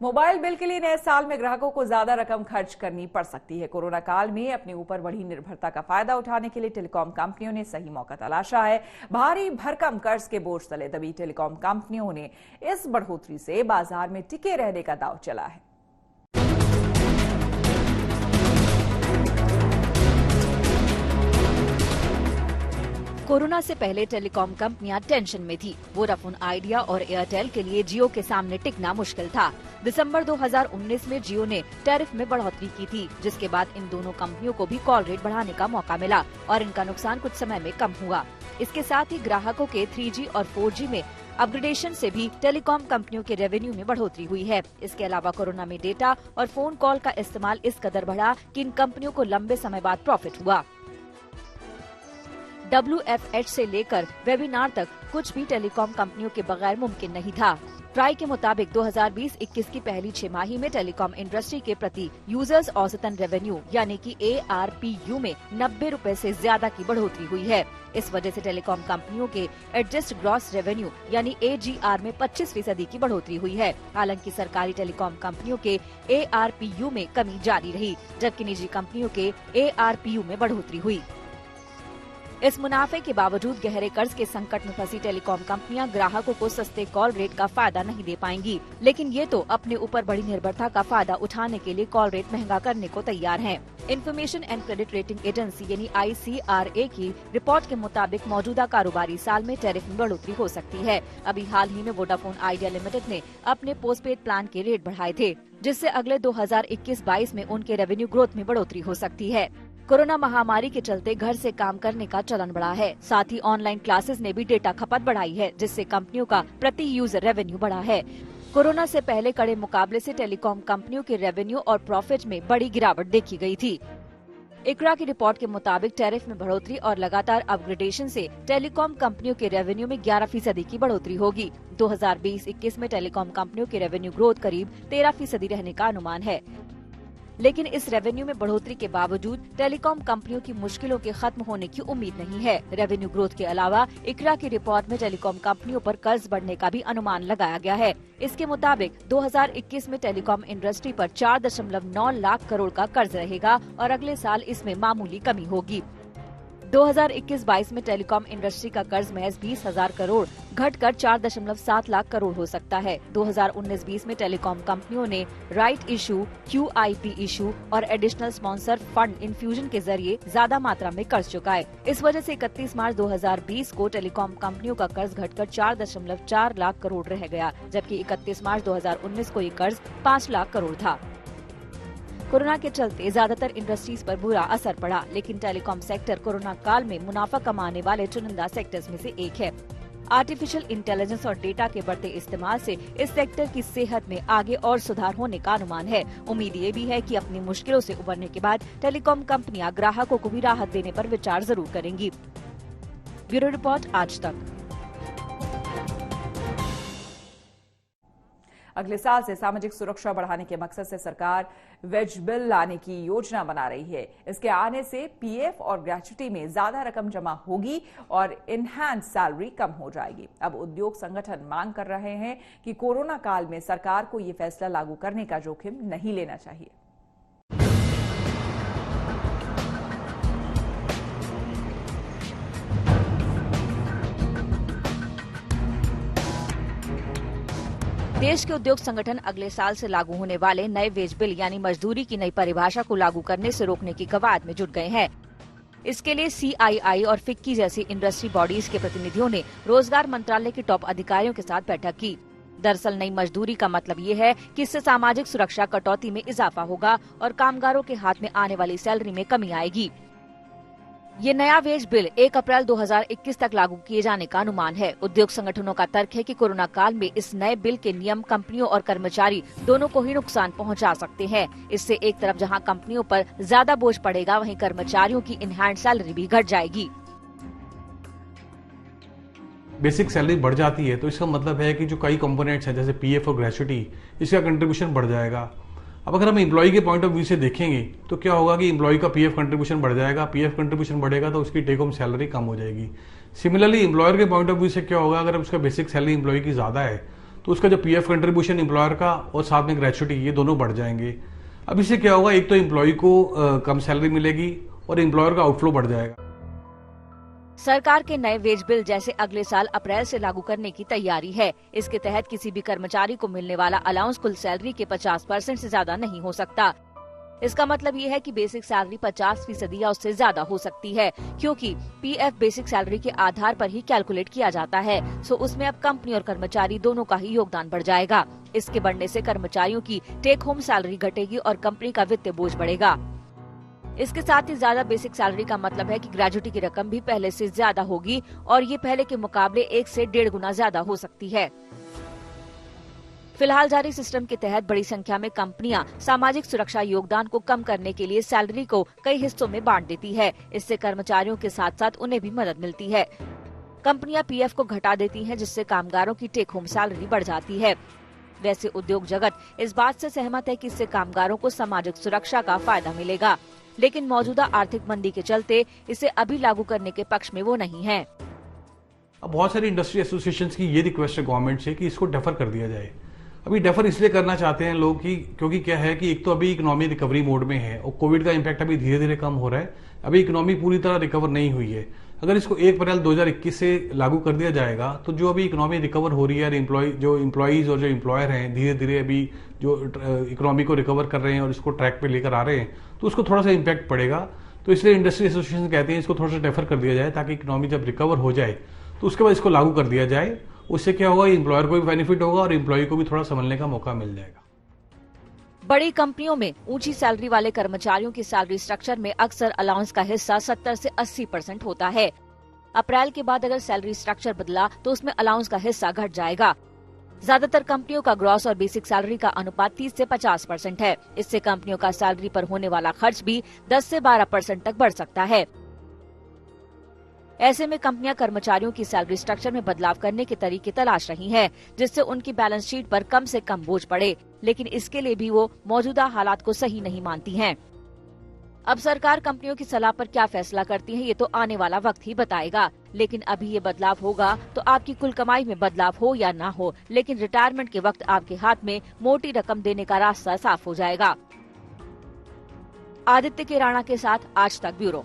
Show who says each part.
Speaker 1: Mobile bill के लिए नए साल में ग्राहकों को ज्यादा रकम खर्च करनी पड़ सकती है। कोरोना काल में अपने ऊपर बढ़ी निर्भरता का फायदा उठाने के लिए टेलीकॉम कंपनियों ने सही मौका तलाशा है। भारी भरकम कर्ज के बोझ तले दबी टेलीकॉम कंपनियों ने इस बढ़ोतरी से बाजार में टिके रहने का दांव चला है।
Speaker 2: कोरोना से पहले टेलीकॉम कंपनियां टेंशन में थी। वोडाफोन आइडिया और एयरटेल के लिए जियो के सामने टिकना मुश्किल था। दिसंबर 2019 में जियो ने टैरिफ में बढ़ोतरी की थी, जिसके बाद इन दोनों कंपनियों को भी कॉल रेट बढ़ाने का मौका मिला और इनका नुकसान कुछ समय में कम हुआ। इसके साथ ही ग्राहकों के 3G और 4G में अपग्रेडेशन से भी टेलीकॉम कंपनियों के रेवेन्यू में बढ़ोतरी हुई है। इसके अलावा कोरोना में डेटा और फोन कॉल का इस्तेमाल इस कदर बढ़ा कि इन कंपनियों को लंबे समय बाद प्रॉफिट हुआ। WFH से लेकर वेबिनार तक कुछ भी टेलीकॉम कंपनियों के बगैर मुमकिन नहीं था। ट्राई के मुताबिक 2020-21 की पहली छमाही में टेलीकॉम इंडस्ट्री के प्रति यूजर्स औसतन रेवेन्यू यानी कि ARPU में 90 रुपए से ज्यादा की बढ़ोतरी हुई है। इस वजह से टेलीकॉम कंपनियों के एडजस्ट ग्रॉस रेवेन्यू यानी AGR में 25% की बढ़ोतरी हुई है। हालांकि सरकारी टेलीकॉम कंपनियों के ARPU में कमी जारी रही, जबकि निजी कंपनियों के ARPU में बढ़ोतरी हुई। इस मुनाफे के बावजूद गहरे कर्ज के संकट में फंसी टेलीकॉम कंपनियां ग्राहकों को सस्ते कॉल रेट का फायदा नहीं दे पाएंगी, लेकिन ये तो अपने ऊपर बड़ी निर्भरता का फायदा उठाने के लिए कॉल रेट महंगा करने को तैयार हैं। Information and credit rating agency यानी ICRA की रिपोर्ट के मुताबिक मौजूदा कारोबारी साल में टैरिफ में बढ़ोतरी हो सकती है। अभी हाल ही में वोडाफोन आइडिया लिमिटेड ने अपने पोस्टपेड प्लान के रेट बढ़ाए थे, जिससे अगले 2021-22 में उनके रेवेन्यू ग्रोथ में बढ़ोतरी हो सकती है। कोरोना महामारी के चलते घर से काम करने का चलन बढ़ा है। साथ ही ऑनलाइन क्लासेस ने भी डेटा खपत बढ़ाई है, जिससे कंपनियों का प्रति यूजर रेवेन्यू बढ़ा है। कोरोना से पहले कड़े मुकाबले से टेलीकॉम कंपनियों के रेवेन्यू और प्रॉफिट में बड़ी गिरावट देखी गई थी। इकरा की रिपोर्ट के मुताबिक टैरिफ में बढ़ोतरी और लगातार अपग्रेडेशन से टेलीकॉम कंपनियों के रेवेन्यू में 11% की बढ़ोतरी होगी। 2020-21 में टेलीकॉम कंपनियों के रेवेन्यू ग्रोथ करीब 13% रहने का अनुमान है। लेकिन इस रेवेन्यू में बढ़ोतरी के बावजूद टेलीकॉम कंपनियों की मुश्किलों के खत्म होने की उम्मीद नहीं है। रेवेन्यू ग्रोथ के अलावा इकरा की रिपोर्ट में टेलीकॉम कंपनियों पर कर्ज बढ़ने का भी अनुमान लगाया गया है। इसके मुताबिक 2021 में टेलीकॉम इंडस्ट्री पर 4.9 लाख करोड़ का कर्ज रहेगा और अगले साल इसमें मामूली कमी होगी। 2021-22 में टेलीकॉम इंडस्ट्री का कर्ज महज 20,000 करोड़ घटकर 4.7 लाख करोड़ हो सकता है। 2019-20 में टेलीकॉम कंपनियों ने राइट इशू, QIP इशू और एडिशनल स्पॉन्सर फंड इन्फ्यूजन के जरिए ज्यादा मात्रा में कर्ज चुकाए। इस वजह से 31 मार्च 2020 को टेलीकॉम कंपनियों का कर्ज घटकर 4.4 लाख करोड़ रह गया, जबकि 31 मार्च 2019 को ये कर्ज 5 लाख करोड़ था। कोरोना के चलते ज्यादातर इंडस्ट्रीज पर बुरा असर पड़ा, लेकिन टेलीकॉम सेक्टर कोरोना काल में मुनाफा कमाने वाले चुनिंदा सेक्टर्स में से एक है। आर्टिफिशियल इंटेलिजेंस और डेटा के बढ़ते इस्तेमाल से इस सेक्टर की सेहत में आगे और सुधार होने का अनुमान है। उम्मीद ये भी है कि अपनी मुश्किलों से उबरने के बाद टेलीकॉम कंपनियां ग्राहकों को भी राहत देने पर विचार जरूर करेंगी। ब्यूरो रिपोर्ट, आज तक।
Speaker 1: अगले साल से सामाजिक सुरक्षा बढ़ाने के मकसद से सरकार वेज बिल लाने की योजना बना रही है। इसके आने से PF और ग्रेच्युटी में ज्यादा रकम जमा होगी और इनहैंस सैलरी कम हो जाएगी। अब उद्योग संगठन मांग कर रहे हैं कि कोरोना काल में सरकार को ये फैसला लागू करने का जोखिम नहीं लेना चाहिए।
Speaker 2: देश के उद्योग संगठन अगले साल से लागू होने वाले नए वेज बिल यानी मजदूरी की नई परिभाषा को लागू करने से रोकने की कवायद में जुट गए हैं। इसके लिए CII और FICCI जैसी इंडस्ट्री बॉडीज के प्रतिनिधियों ने रोजगार मंत्रालय के टॉप अधिकारियों के साथ बैठक की। दरअसल नई मजदूरी का मतलब ये है कि इससे सामाजिक सुरक्षा कटौती में इजाफा होगा और कामगारों के हाथ में आने वाली सैलरी में कमी आएगी। ये नया वेज बिल 1 अप्रैल 2021 तक लागू किए जाने का अनुमान है। उद्योग संगठनों का तर्क है कि कोरोना काल में इस नए बिल के नियम कंपनियों और कर्मचारी दोनों को ही नुकसान पहुंचा सकते हैं। इससे एक तरफ जहां कंपनियों पर ज्यादा बोझ पड़ेगा, वहीं कर्मचारियों की इनहैंड सैलरी भी घट जाएगी।
Speaker 3: बेसिक सैलरी बढ़ जाती है तो इसका मतलब है कि जो कई कंपोनेंट्स हैं जैसे PF और ग्रेच्युटी, इसका कंट्रीब्यूशन बढ़ जाएगा। अब अगर हम एम्प्लॉय के पॉइंट ऑफ व्यू से देखेंगे तो क्या होगा कि एम्प्लॉय का PF कंट्रीब्यूशन बढ़ जाएगा। PF कंट्रीब्यूशन बढ़ेगा तो उसकी टेक होम सैलरी कम हो जाएगी। सिमिलरली एम्प्लॉयर के पॉइंट ऑफ व्यू से क्या होगा, अगर उसका बेसिक सैलरी एम्प्लॉय की ज़्यादा है तो उसका जो पीएफ कंट्रीब्यूशन एम्प्लॉयर का और साथ में ग्रेचुटी ये दोनों बढ़ जाएंगे। अब इससे क्या होगा, एक तो एम्प्लॉय को कम सैलरी मिलेगी और एम्प्लॉयर का आउटफ्लो बढ़ जाएगा।
Speaker 2: सरकार के नए वेज बिल जैसे अगले साल अप्रैल से लागू करने की तैयारी है। इसके तहत किसी भी कर्मचारी को मिलने वाला अलाउंस कुल सैलरी के 50% से ज्यादा नहीं हो सकता। इसका मतलब ये है कि बेसिक सैलरी 50% या उससे ज्यादा हो सकती है, क्योंकि पीएफ बेसिक सैलरी के आधार पर ही कैलकुलेट किया जाता है। सो उसमें अब कंपनी और कर्मचारी दोनों का ही योगदान बढ़ जाएगा। इसके बढ़ने से कर्मचारियों की टेक होम सैलरी घटेगी और कंपनी का वित्तीय बोझ बढ़ेगा। इसके साथ ही ज्यादा बेसिक सैलरी का मतलब है कि ग्रेजुटी की रकम भी पहले से ज्यादा होगी और ये पहले के मुकाबले 1 से 1.5 गुना ज्यादा हो सकती है। फिलहाल जारी सिस्टम के तहत बड़ी संख्या में कंपनियां सामाजिक सुरक्षा योगदान को कम करने के लिए सैलरी को कई हिस्सों में बांट देती है। इससे कर्मचारियों के साथ साथ उन्हें भी मदद मिलती है। कंपनियां पीएफ को घटा देती हैं, जिससे कामगारों की टेक होम सैलरी बढ़ जाती है। वैसे उद्योग जगत इस बात से सहमत है कि इससे कामगारों को सामाजिक सुरक्षा का फायदा मिलेगा, लेकिन मौजूदा आर्थिक मंदी के चलते इसे अभी लागू करने के पक्ष में वो नहीं है।
Speaker 3: अब बहुत सारी इंडस्ट्री एसोसिएशन की ये रिक्वेस्ट है गवर्नमेंट से कि इसको डेफर कर दिया जाए। अभी डेफर इसलिए करना चाहते हैं लोग कि क्योंकि क्या है कि एक तो अभी इकोनॉमी रिकवरी मोड में है और कोविड का इम्पैक्ट अभी धीरे धीरे कम हो रहा है। अभी इकोनॉमी पूरी तरह रिकवर नहीं हुई है। अगर इसको 1 अप्रैल 2021 से लागू कर दिया जाएगा तो जो अभी इकोनॉमी रिकवर हो रही है और एम्प्लॉयज और जो एम्प्लॉयर हैं धीरे धीरे अभी जो इकोनॉमी को रिकवर कर रहे हैं और इसको ट्रैक पे लेकर आ रहे हैं, तो उसको थोड़ा सा इम्पैक्ट पड़ेगा। तो इसलिए इंडस्ट्री एसोसिएशन कहते हैं इसको थोड़ा सा डेफर कर दिया जाए ताकि इकोनॉमी जब रिकवर हो जाए तो उसके बाद इसको लागू कर दिया जाए। उससे क्या होगा, एम्प्लॉयर को भी बेनिफिट होगा और एम्प्लॉय को भी थोड़ा संभलने का मौका मिल जाएगा।
Speaker 2: बड़ी कंपनियों में ऊंची सैलरी वाले कर्मचारियों की सैलरी स्ट्रक्चर में अक्सर अलाउंस का हिस्सा 70 से 80% होता है। अप्रैल के बाद अगर सैलरी स्ट्रक्चर बदला तो उसमें अलाउंस का हिस्सा घट जाएगा। ज्यादातर कंपनियों का ग्रॉस और बेसिक सैलरी का अनुपात 30 से 50% है। इससे कंपनियों का सैलरी पर होने वाला खर्च भी 10 से 12% तक बढ़ सकता है। ऐसे में कंपनियां कर्मचारियों की सैलरी स्ट्रक्चर में बदलाव करने के तरीके तलाश रही हैं, जिससे उनकी बैलेंस शीट पर कम से कम बोझ पड़े, लेकिन इसके लिए भी वो मौजूदा हालात को सही नहीं मानती हैं। अब सरकार कंपनियों की सलाह पर क्या फैसला करती है ये तो आने वाला वक्त ही बताएगा। लेकिन अभी ये बदलाव होगा तो आपकी कुल कमाई में बदलाव हो या ना हो, लेकिन रिटायरमेंट के वक्त आपके हाथ में मोटी रकम देने का रास्ता साफ हो जाएगा। आदित्य के राणा के साथ आज तक ब्यूरो।